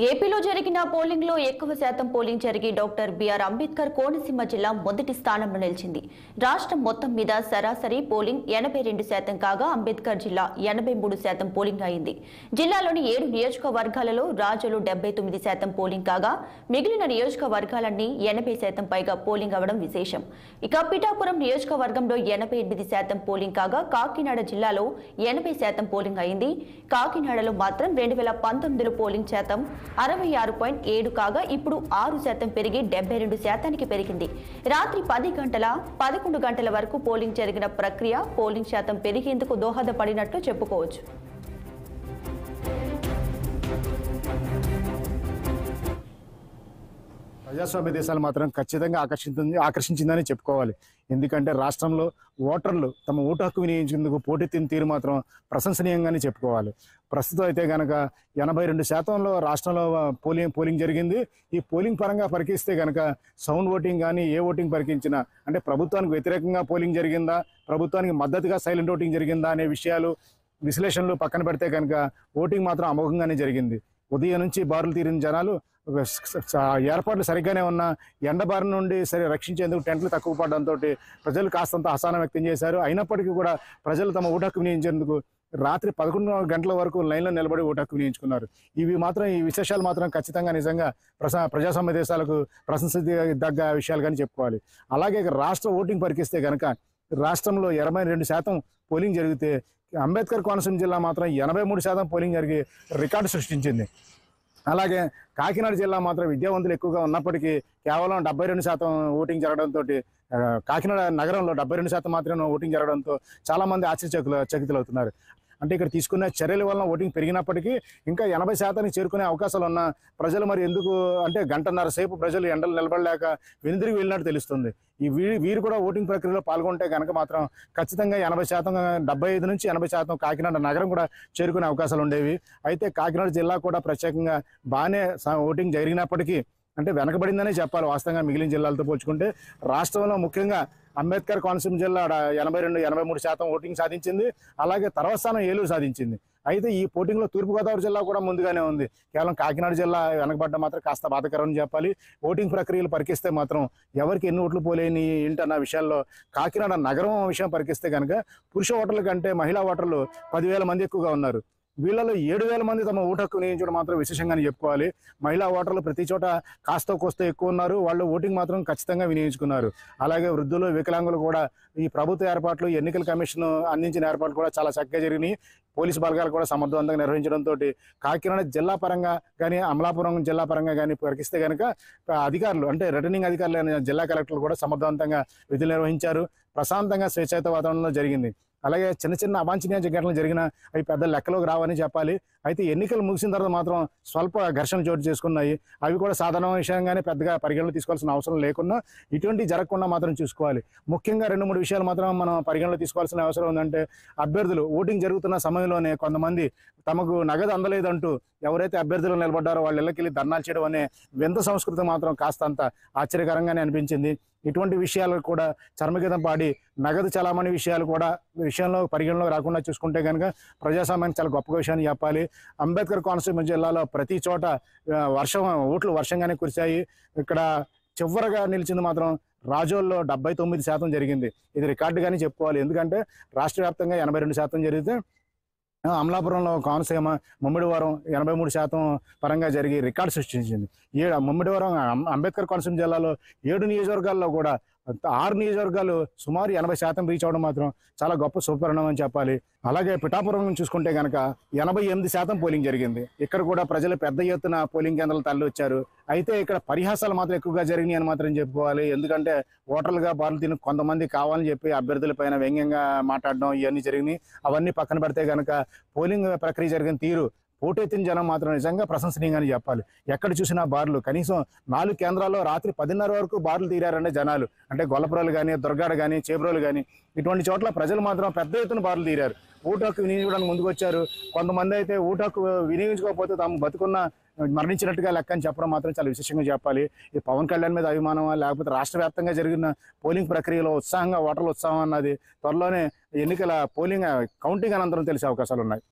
ఏపీలో జరిగిన పోలింగ్లో ఎక్కువ శాతం పోలింగ్ జరిగి డాక్టర్ బిఆర్ అంబేద్కర్ కోనసీమ జిల్లా మొదటి స్థానంలో నిలిచింది. రాష్ట్రం మొత్తం మీద సరాసరి పోలింగ్ 82% కాగా అంబేద్కర్ జిల్లా 83% పోలింగ్ అయింది. జిల్లాలోని 7 నియోజకవర్గాలలో రాజులు 79% పోలింగ్ కాగా మిగిలిన నియోజకవర్గాలన్నీ 80% పైగా పోలింగ్ అవడం విశేషం. ఇక పిఠాపురం నియోజకవర్గంలో 88% పోలింగ్ కాగా కాకినాడ జిల్లాలో 80% పోలింగ్ అయింది. కాకినాడలో మాత్రం 2019లో పోలింగ్ శాతం 66.7 కాగా ఇప్పుడు 6% పెరిగి 72%కి పెరిగింది. రాత్రి 11 గంటల వరకు పోలింగ్ జరిగిన ప్రక్రియ పోలింగ్ శాతం పెరిగేందుకు దోహదపడినట్లు చెప్పుకోవచ్చు. ప్రజాస్వామ్య దేశాలు మాత్రం ఖచ్చితంగా ఆకర్షించిందని చెప్పుకోవాలి. ఎందుకంటే రాష్ట్రంలో ఓటర్లు తమ ఓటు హక్కు వినియోగించేందుకు పోటెత్తిన తీరు మాత్రం ప్రశంసనీయంగానే చెప్పుకోవాలి. ప్రస్తుతం అయితే కనుక 82%లో రాష్ట్రంలో పోలింగ్ జరిగింది. ఈ పోలింగ్ పరంగా పరికిస్తే కనుక సౌండ్ ఓటింగ్ కానీ ఏ ఓటింగ్ పరికించినా అంటే ప్రభుత్వానికి వ్యతిరేకంగా పోలింగ్ జరిగిందా, ప్రభుత్వానికి మద్దతుగా సైలెంట్ ఓటింగ్ జరిగిందా అనే విషయాలు విశ్లేషణలు పక్కన పెడితే కనుక ఓటింగ్ మాత్రం అమోఘంగానే జరిగింది. ఉదయం నుంచి బారులు తీరిన జనాలు ఏర్పాట్లు సరిగ్గానే ఉన్న ఎండబారి నుండి రక్షించేందుకు టెంట్లు తక్కువ పడడంతో ప్రజలు కాస్తంత అసహనం వ్యక్తం చేశారు. అయినప్పటికీ కూడా ప్రజలు తమ ఓటు హక్కు వినియోగించేందుకు రాత్రి 11 గంటల వరకు లైన్లో నిలబడి ఓటు హక్కు వినియోగించుకున్నారు. ఈ విశేషాలు మాత్రం ఖచ్చితంగా నిజంగా ప్రజాస్వామ్య దేశాలకు ప్రశంసించదగ్గ విషయాలు కానీ చెప్పుకోవాలి. అలాగే రాష్ట్ర ఓటింగ్ పరికిస్తే కనుక రాష్ట్రంలో 82% పోలింగ్ జరిగితే అంబేద్కర్ కోనసీమ జిల్లా మాత్రం 83% పోలింగ్ జరిగి రికార్డు సృష్టించింది. అలాగే కాకినాడ జిల్లా మాత్రం విద్యావంతులు ఎక్కువగా ఉన్నప్పటికీ కేవలం 72% ఓటింగ్ జరగడంతో కాకినాడ నగరంలో 72% మాత్రమే ఓటింగ్ జరగడంతో చాలామంది ఆశ్చర్యచకితులవుతున్నారు. అంటే ఇక్కడ తీసుకున్న చర్యల వలన ఓటింగ్ పెరిగినప్పటికీ ఇంకా 80%కి చేరుకునే అవకాశాలు ఉన్న ప్రజలు మరి ఎందుకు అంటే గంటన్నర సేపు ప్రజలు ఎండలు నిలబడలేక వెనుదిరిగి వెళ్ళినట్టు తెలుస్తుంది. వీరు కూడా ఓటింగ్ ప్రక్రియలో పాల్గొంటే కనుక మాత్రం ఖచ్చితంగా 80%, 75 నుంచి 80% కాకినాడ నగరం కూడా చేరుకునే అవకాశాలు ఉండేవి. అయితే కాకినాడ జిల్లా కూడా ప్రత్యేకంగా బాగానే ఓటింగ్ జరిగినప్పటికీ అంటే వెనకబడిందనే చెప్పాలి. వాస్తవంగా మిగిలిన జిల్లాలతో పోల్చుకుంటే రాష్ట్రంలో ముఖ్యంగా అంబేద్కర్ కోనసీమ జిల్లా 82-83% ఓటింగ్ సాధించింది. అలాగే తర్వాత స్థానం ఏలూరు సాధించింది. అయితే ఈ పోటింగ్లో తూర్పుగోదావరి జిల్లా కూడా ముందుగానే ఉంది. కేవలం కాకినాడ జిల్లా వెనకబడ్డ మాత్రం కాస్త బాధకరం అని చెప్పాలి. ఓటింగ్ ప్రక్రియలు పరికిస్తే మాత్రం ఎవరికి ఎన్ని ఓట్లు పోలేని ఏంటన్న విషయాల్లో కాకినాడ నగరం విషయం పరికిస్తే కనుక పురుష ఓటర్ల కంటే మహిళా ఓటర్లు 10,000 మంది ఎక్కువగా ఉన్నారు. వీళ్ళలో 7,000 మంది తమ ఓటు హక్కు వినియోగించడం మాత్రం విశేషంగానే చెప్పుకోవాలి. మహిళా ఓటర్లు ప్రతి చోట కాస్త కోస్త ఎక్కువ ఉన్నారు. వాళ్ళు ఓటింగ్ మాత్రం ఖచ్చితంగా వినియోగించుకున్నారు. అలాగే వృద్ధులు, వికలాంగులు కూడా ఈ ప్రభుత్వ ఏర్పాట్లు, ఎన్నికల కమిషన్ అందించిన ఏర్పాట్లు కూడా చాలా చక్కగా జరిగినాయి. పోలీసు బలగాలు కూడా సమర్థవంతంగా నిర్వహించడంతో కాకినాడ జిల్లా పరంగా కానీ అమలాపురం జిల్లా పరంగా కానీ పరికిస్తే కనుక అధికారులు అంటే రిటర్నింగ్ అధికారులు జిల్లా కలెక్టర్లు కూడా సమర్థవంతంగా విధులు నిర్వహించారు. ప్రశాంతంగా స్వేచ్ఛాయుత వాతావరణంలో జరిగింది. అలాగే చిన్న అవాంఛనీయ ఘటనలు జరిగిన అవి పెద్ద లెక్కలోకి రావని చెప్పాలి. అయితే ఎన్నికలు ముగిసిన తర్వాత మాత్రం స్వల్ప ఘర్షణ చోటు చేసుకున్నాయి. అవి కూడా సాధారణ విషయంగానే పెద్దగా పరిగణలో తీసుకోవాల్సిన అవసరం లేకుండా ఇటువంటి జరగకుండా మాత్రం చూసుకోవాలి. ముఖ్యంగా 2-3 విషయాలు మాత్రం మనం పరిగణలో తీసుకోవాల్సిన అవసరం ఉందంటే అభ్యర్థులు ఓటింగ్ జరుగుతున్న సమయంలోనే కొంతమంది తమకు నగదు అందలేదంటూ ఎవరైతే అభ్యర్థులు నిలబడ్డారో వాళ్ళ ఇళ్ళకెళ్ళి ధర్నాలు చేయడం అనే వింత సంస్కృతి మాత్రం కాస్తంత ఆశ్చర్యకరంగానే అనిపించింది. ఇటువంటి విషయాలు కూడా చర్మగీతం పాడి నగదు చలామణి విషయంలో పరిగణలో రాకుండా చూసుకుంటే కనుక ప్రజాస్వామ్యానికి చాలా గొప్ప విషయాన్ని చెప్పాలి. అంబేద్కర్ కోనసీమ జిల్లాలో ప్రతి చోట ఓట్లు వర్షంగానే కురిశాయి. ఇక్కడ చివరగా నిలిచింది మాత్రం రాజోల్లో 79% జరిగింది. ఇది రికార్డుగానే చెప్పుకోవాలి. ఎందుకంటే రాష్ట్ర వ్యాప్తంగా 82% జరిగితే అమలాపురంలో కోనసీమ ముమ్మిడివరం 83% పరంగా జరిగి రికార్డు సృష్టించింది. ముమ్మిడివరం అంబేద్కర్ కోనసీమ జిల్లాలో 7 నియోజకవర్గాల్లో కూడా 6 నియోజకవర్గాలు సుమారు 80% రీచ్ అవడం మాత్రం చాలా గొప్ప శుభపరిణామం అని చెప్పాలి. అలాగే పిఠాపురం చూసుకుంటే కనుక 88% పోలింగ్ జరిగింది. ఇక్కడ కూడా ప్రజలు పెద్ద ఎత్తున పోలింగ్ కేంద్రాలు తరలి వచ్చారు. అయితే ఇక్కడ పరిహాసాలు మాత్రం ఎక్కువగా జరిగినాయి అని మాత్రం చెప్పుకోవాలి. ఎందుకంటే ఓటర్లుగా బారులు తిని కొంతమంది కావాలని చెప్పి అభ్యర్థుల పైన వ్యంగ్యంగా మాట్లాడడం ఇవన్నీ జరిగినాయి. అవన్నీ పక్కన పెడితే కనుక పోలింగ్ ప్రక్రియ జరిగిన తీరు పోటెత్తిన జనం మాత్రం నిజంగా ప్రశంసనీయంగానే చెప్పాలి. ఎక్కడ చూసినా బార్లు కనీసం 4 కేంద్రాల్లో రాత్రి 10:30 వరకు బార్లు తీరారంటే జనాలు. అంటే గొల్లపురాలు కానీ, దుర్గాడ కానీ, చేబ్రోలు కానీ ఇటువంటి చోట్ల ప్రజలు మాత్రం పెద్ద ఎత్తున బార్లు తీరారు. ఓటు హక్కు వినియోగించడానికి ముందుకు వచ్చారు. కొంతమంది అయితే ఓటు హక్కు వినియోగించుకోకపోతే తాము బతుకున్న మరణించినట్టుగా లెక్క అని చెప్పడం మాత్రం చాలా విశేషంగా చెప్పాలి. ఈ పవన్ కళ్యాణ్ మీద అభిమానమా లేకపోతే రాష్ట్ర వ్యాప్తంగా జరిగిన పోలింగ్ ప్రక్రియలో ఓటర్ల ఉత్సాహం అన్నది త్వరలోనే ఎన్నికల పోలింగ్ కౌంటింగ్ అనంతరం తెలిసే అవకాశాలు ఉన్నాయి.